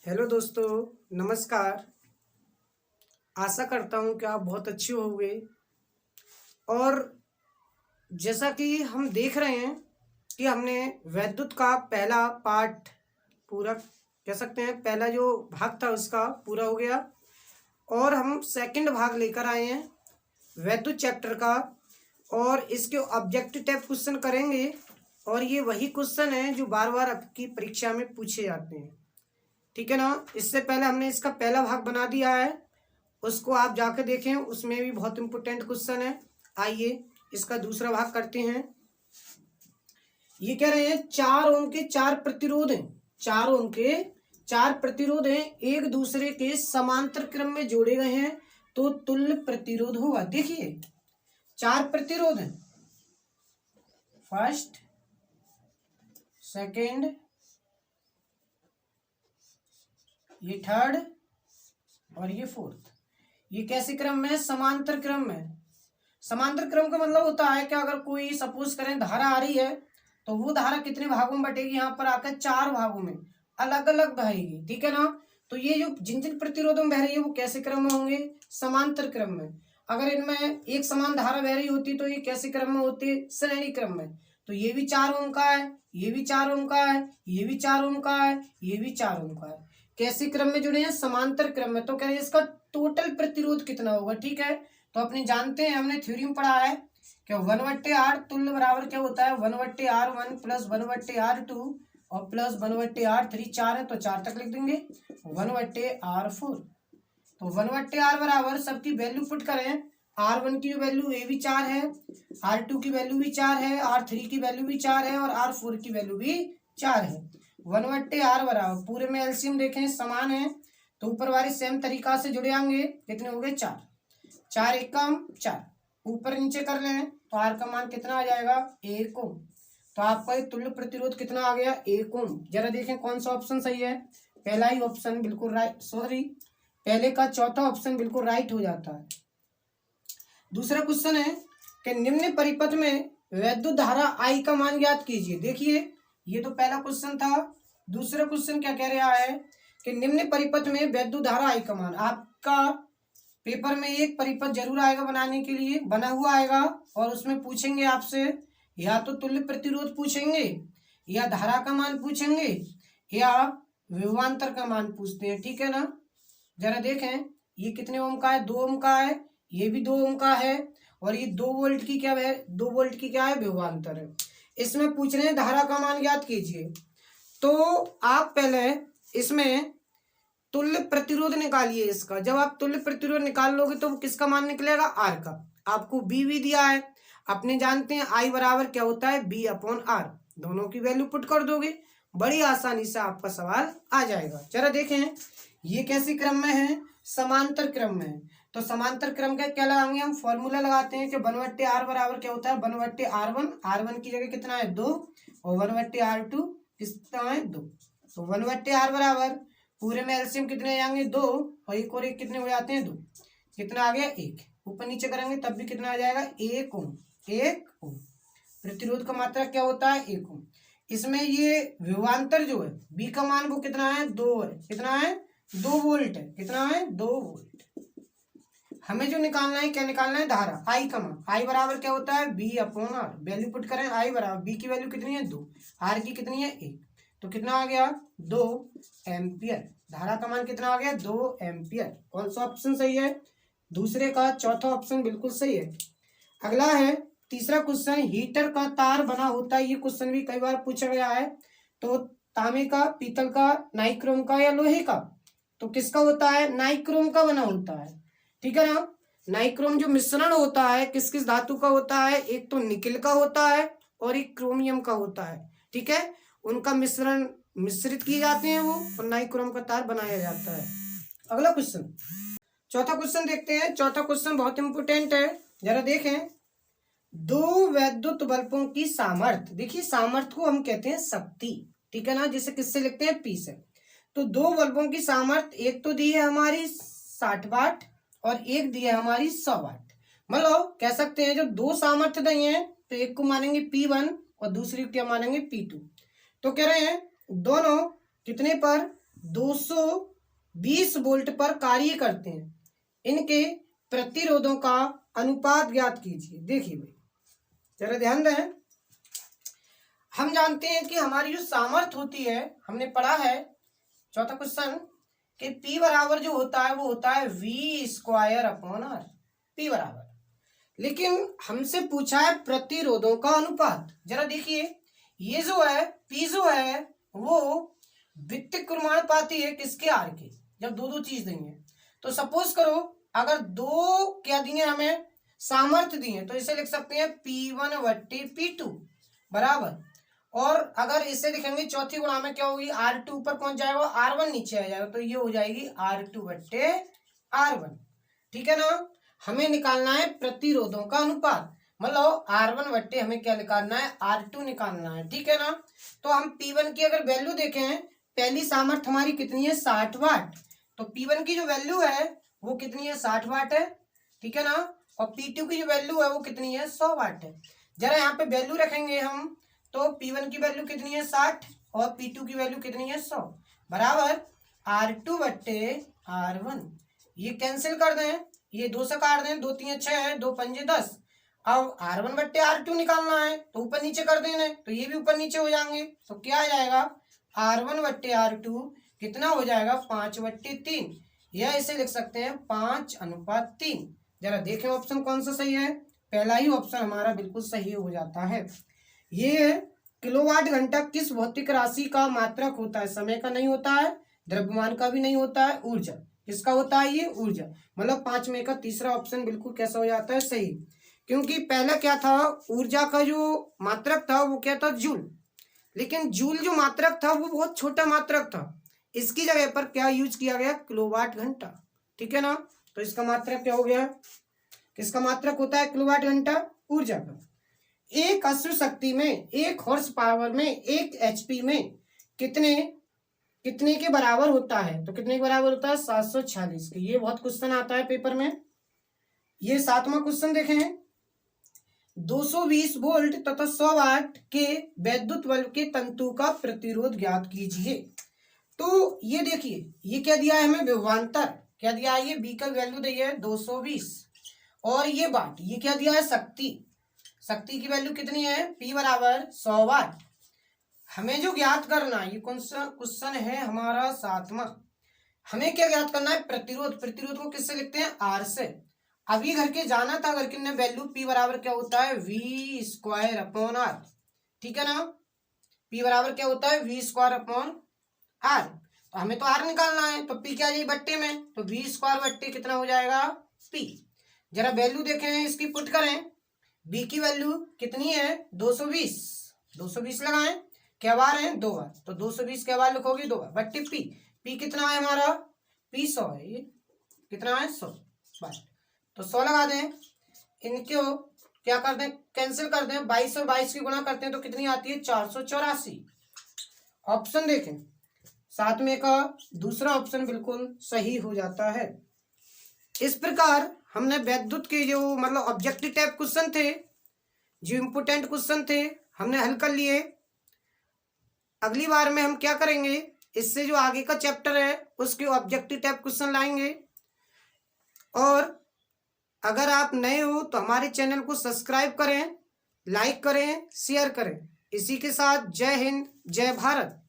Hello दोस्तों, नमस्कार। आशा करता हूँ कि आप बहुत अच्छे होंगे। और जैसा कि हम देख रहे हैं कि हमने वैद्युत का पहला पार्ट पूरा कह सकते हैं, पहला जो भाग था उसका पूरा हो गया और हम सेकंड भाग लेकर आए हैं वैद्युत चैप्टर का। और इसके ऑब्जेक्टिव टाइप क्वेश्चन करेंगे और ये वही क्वेश्चन है जो बार बार आपकी परीक्षा में पूछे जाते हैं, ठीक है ना। इससे पहले हमने इसका पहला भाग बना दिया है, उसको आप जाकर देखें, उसमें भी बहुत इंपॉर्टेंट क्वेश्चन है। आइए इसका दूसरा भाग करते हैं। ये कह रहे हैं 4 ओम के 4 प्रतिरोध हैं, 4 ओम के 4 प्रतिरोध हैं, एक दूसरे के समांतर क्रम में जोड़े गए हैं तो तुल्य प्रतिरोध होगा। देखिए 4 प्रतिरोध हैं, फर्स्ट, सेकंड, ये थर्ड और ये फोर्थ। ये कैसे क्रम में है? समांतर क्रम में। समांतर क्रम का मतलब होता है कि अगर कोई सपोज करें धारा आ रही है तो वो धारा कितने भागों में बटेगी, यहाँ पर आकर 4 भागों में अलग अलग बहेगी, ठीक है ना। तो ये जो जिन जिन प्रतिरोधों में बह रही है वो कैसे क्रम में होंगे? समांतर क्रम में। अगर इनमें एक समान धारा बह रही होती तो ये कैसे क्रम में होती? श्रेणी क्रम में। तो ये भी 4 ओम का है, ये भी 4 ओम का है, ये भी 4 ओम का है, ये भी 4 ओम का है। कैसे क्रम में जुड़े हैं? समांतर क्रम में। तो कह रहे हैं इसका टोटल प्रतिरोध कितना होगा, ठीक है। तो अपने जानते हैं, हमने थ्योरी में पढ़ा है कि 1/r तुल्य बराबर क्या होता है? 1/r1 प्लस 1/r2 और प्लस 1/r3। 4 है तो 4 तक लिख देंगे, 1/r4। तो 1/r बराबर सबकी वैल्यू पुट करें। R1 की वैल्यू ये भी 4 है, R2 की वैल्यू भी 4 है, R3 की वैल्यू भी 4 है और R4 की वैल्यू भी 4 है। 1/r बराबर पूरे में एलसीएम देखें समान है तो ऊपर वाले सेम तरीका से जुड़े आएंगे। कितने हो गए? 4, 4 एकम 4, ऊपर नीचे कर लें तो आर का मान कितना आ जाएगा? 1 ओम। तो आपका ये तुल्य प्रतिरोध कितना आ गया? 1 ओम। जरा देखें कौन सा ऑप्शन सही है। पहला ही ऑप्शन बिल्कुल राइट, सॉरी पहले का चौथा ऑप्शन बिल्कुल राइट हो जाता है। दूसरा क्वेश्चन है कि निम्न परिपथ में वैद्युत धारा आई का मान ज्ञात कीजिए। देखिए ये तो पहला क्वेश्चन था। दूसरा क्वेश्चन क्या कह रहा है कि निम्न परिपथ में वैद्युत धारा आई का मान। आपका पेपर में एक परिपथ जरूर आएगा बनाने के लिए, बना हुआ आएगा और उसमें पूछेंगे आपसे या तो तुल्य प्रतिरोध पूछेंगे या धारा का मान पूछेंगे या विभवांतर का मान पूछते हैं, ठीक है ना। जरा देखें ये कितने ओम का है? 2 ओम का है, ये भी 2 ओम का है और ये 2 वोल्ट की क्या है? 2 वोल्ट की क्या है? विभवांतर है। इसमें पूछ रहे हैं धारा का मान ज्ञात कीजिए। तो आप पहले इसमें तुल्य प्रतिरोध निकालिए इसका। जब आप तुल्य प्रतिरोध निकाल लोगे तो वो किसका मान निकलेगा? आर का। आपको बी भी दिया है, अपने जानते हैं आई बराबर क्या होता है? B/R। दोनों की वैल्यू पुट कर दोगे, बड़ी आसानी से आपका सवाल आ जाएगा। जरा देखें ये कैसे क्रम में है? समांतर क्रम में है। तो समांतर क्रम का क्या लगाएंगे हम? फॉर्मूला लगाते हैं कि 1/r बराबर क्या होता है? 1/r1। R1 की जगह कितना है? 2 और 1/r2 कितना है? 2। तो 1/r बराबर पूरे में एलसीएम कितने जाएंगे? 2 और एक और एक कितने हो जाते हैं? 2। कितना आ गया? 1। ऊपर नीचे करेंगे तब भी कितना आ जाएगा? 1 ओम। 1 ओम। प्रतिरोध का मात्रा क्या होता है? 1 ओम। इसमें ये विभवांतर जो है बी का मान वो कितना है? 2 है। कितना है? 2 वोल्ट है। कितना है? 2 वोल्ट। हमें जो निकालना है, क्या निकालना है? धारा आई का मान। आई बराबर क्या होता है? B/R। वैल्यू पुट करें। आई बराबर बी की वैल्यू कितनी है? 2, आर की कितनी है? 1। तो कितना आ गया? 2 एम्पियर। धारा का मान कितना आ गया? 2 एम्पियर। कौन सा ऑप्शन सही है? दूसरे का चौथा ऑप्शन बिल्कुल सही है। अगला है तीसरा क्वेश्चन, हीटर का तार बना होता है। ये क्वेश्चन भी कई बार पूछा गया है। तो तांबे का, पीतल का, नाइक्रोम का या लोहे का? तो किसका होता है? नाइक्रोम का बना होता है, ठीक है ना। नाइक्रोम जो मिश्रण होता है किस किस धातु का होता है? एक तो निकिल का होता है और एक क्रोमियम का होता है, ठीक है। उनका मिश्रण मिश्रित किए जाते हैं वो और नाइक्रोम का तार बनाया जाता है। अगला क्वेश्चन, चौथा क्वेश्चन देखते हैं। चौथा क्वेश्चन बहुत इंपोर्टेंट है, जरा देखें। 2 वैद्युत बल्बों की सामर्थ्य। देखिए सामर्थ्य को हम कहते हैं शक्ति, ठीक है ना, जिसे किससे लिखते हैं? P से। तो 2 बल्बों की सामर्थ्य, एक तो दी है हमारी 60 वाट और एक दी है हमारी 100 वाट। मतलब कह सकते हैं जो 2 सामर्थ्य दी हैं तो एक को मानेंगे P1 और दूसरी को क्या मानेंगे? P2। तो कह रहे हैं दोनों कितने पर? 220 वोल्ट पर कार्य करते हैं, इनके प्रतिरोधों का अनुपात ज्ञात कीजिए। देखिए भाई जरा ध्यान दें, हम जानते हैं कि हमारी जो सामर्थ्य होती है, हमने पढ़ा है चौथा क्वेश्चन कि P बराबर जो होता है वो होता है V²/R, P बराबर। लेकिन हमसे पूछा है प्रतिरोधों का अनुपात। जरा देखिए ये जो है P जो है वो व्युत्क्रमानुपाती है किसके, R के। जब दो दो चीज देंगे तो सपोज करो अगर दो क्या दिए हमें सामर्थ्य दिए तो इसे लिख सकते हैं P1/P2 बराबर, और अगर इसे लिखेंगे चौथी गुणा में क्या होगी, R2 ऊपर पहुंच जाएगा, R1 नीचे आ जाएगा, तो ये हो जाएगी R2/R1। ठीक है ना। हमें निकालना है प्रतिरोधों का अनुपात, मतलब R1 हमें क्या निकालना है, R2 निकालना है। ठीक है ना। तो हम P1 की अगर वैल्यू देखें, पहली सामर्थ्य हमारी कितनी है, 60 वाट, तो P1 की जो वैल्यू है वो कितनी है, 60 वाट है। ठीक है ना। और P2 की जो वैल्यू है वो कितनी है, 100 वाट है। जरा यहाँ पे वैल्यू रखेंगे हम, तो P1 की वैल्यू कितनी है, 60, और P2 की वैल्यू कितनी है, 100 बराबर R2/R1। ये कैंसिल कर दें, ये 2 से काट दें, 2 3 6 है, 2 5 10। अब R1/R2 निकालना है तो ऊपर नीचे कर देना, तो ये भी ऊपर नीचे हो जाएंगे, तो क्या आ जाएगा R1/R2 कितना हो जाएगा, 5/3। यह इसे लिख सकते हैं 5:3। जरा देखें ऑप्शन कौन सा सही है, पहला ही ऑप्शन हमारा बिल्कुल सही हो जाता है। ये किलोवाट घंटा किस भौतिक राशि का मात्रक होता है, समय का नहीं होता है, द्रव्यमान का भी नहीं होता है, ऊर्जा। किसका होता है, ये ऊर्जा। मतलब 5 में का तीसरा ऑप्शन बिल्कुल कैसा हो जाता है, सही। क्योंकि पहला क्या था, ऊर्जा का जो मात्रक था वो क्या था, जूल। लेकिन जूल जो मात्रक था वो बहुत छोटा मात्रक था, इसकी जगह पर क्या यूज किया गया, किलोवाट घंटा। ठीक है ना। तो इसका मात्रक क्या हो गया, किसका मात्रक होता है, किलोवाट घंटा, ऊर्जा का। एक अश्व शक्ति में, एक हॉर्स पावर में, एक एचपी में कितने के बराबर होता है, तो कितने के बराबर होता है, 746 के। ये बहुत क्वेश्चन आता है पेपर में। ये 7वां क्वेश्चन देखें, 220 वोल्ट तथा 100 वाट के वैद्युत बल्ब के तंतु का प्रतिरोध ज्ञात कीजिए। तो ये देखिए ये क्या दिया है हमें, विभवांतर क्या दिया है, ये बी का वैल्यू दी है 220, और ये वाट, ये क्या दिया है, शक्ति। शक्ति की वैल्यू कितनी है, P बराबर 100 वाट। हमें जो ज्ञात करना है, ये कौन सा क्वेश्चन है हमारा, 7वां। हमें क्या ज्ञात करना है, प्रतिरोध। प्रतिरोध को किससे लिखते हैं, R से। अभी घर के जाना था, घर के ने वैल्यू P बराबर क्या होता है, V²/R। ठीक है ना। P बराबर क्या होता है, V²/R। तो हमें तो R निकालना है, तो P क्या जाए बट्टे में, तो V² बट्टे कितना हो जाएगा, P। जरा वैल्यू देखें, इसकी पुट करें। B की वैल्यू कितनी है, 220। 220 लगाएं, क्या बार है, 2 बार, तो 220 क्या बार लिखोगे, 2 बार बट्टे P। P कितना है हमारा, P 100 है, ये कितना है, 100 बार, तो 100 लगा दें। इनको क्या कर दें, कैंसिल कर दें, 22 और 22 की गुणा करते हैं तो कितनी आती है, 484। ऑप्शन देखें, 7 में का दूसरा ऑप्शन बिल्कुल सही हो जाता है। इस प्रकार हमने वैद्युत के जो मतलब ऑब्जेक्टिव टाइप क्वेश्चन थे, जो इम्पोर्टेंट क्वेश्चन थे, हमने हल कर लिए। अगली बार में हम क्या करेंगे, इससे जो आगे का चैप्टर है उसके ऑब्जेक्टिव टाइप क्वेश्चन लाएंगे। और अगर आप नए हो तो हमारे चैनल को सब्सक्राइब करें, लाइक करें, शेयर करें। इसी के साथ जय हिंद, जय भारत।